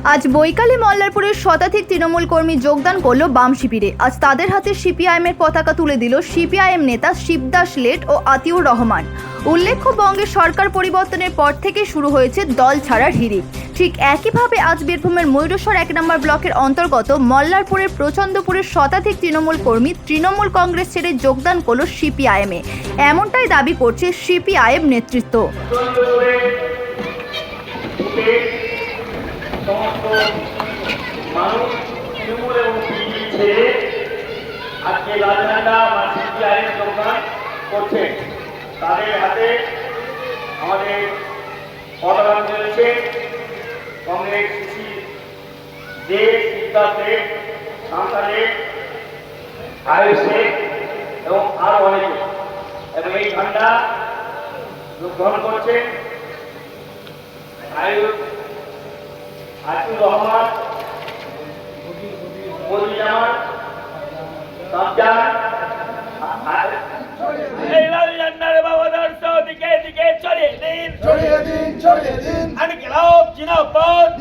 আজ বৈকালে মল্লারপুরের শতাধিক তৃণমূল কর্মী যোগদান করল বাম শিবিরে। আজ তাদের হাতে সিপিআইএমের পতাকা তুলে দিল সিপিআইএম নেতা শিবদাস লেট ও আতিউর রহমান। উল্লেখ্য, বঙ্গে সরকার পরিবর্তনের পর থেকে শুরু হয়েছে দল ছাড়ার হিড়িক। ঠিক একইভাবে আজ বীরভূমের ময়ূরেশ্বর 1 নম্বর ব্লকের অন্তর্গত মল্লারপুরের প্রচণ্ডপুরের শতাধিক তৃণমূল কর্মী তৃণমূল কংগ্রেস ছেড়ে যোগদান করল সিপিআইএমে। এমনটাই দাবি করছে সিপিআইএম নেতৃত্ব। সমস্ত মানুষ তৃণমূল এবং বিজেপি ছেড়ে আজকে লালঝান্ডা বা সিপিআইএম যোগদান করছে। তাদের হাতে আমাদের পতাকা রয়েছে কংগ্রেস সিসি দে, শিবদাস শেখ, শান্তা শেখ, আয়ুষ শেখ এবং আরো অনেকে, এবং এই ঝান্ডা গ্রহণ করছে আতিউর রহমান, মজিজামান, সাবজান। এই লাল ঝান্ডার বাবাদর্শ দিকে দিকে ছড়িয়ে দিন, ছড়িয়ে দিন, ছড়িয়ে দিন। ইনকিলাব জিন্দাবাদ,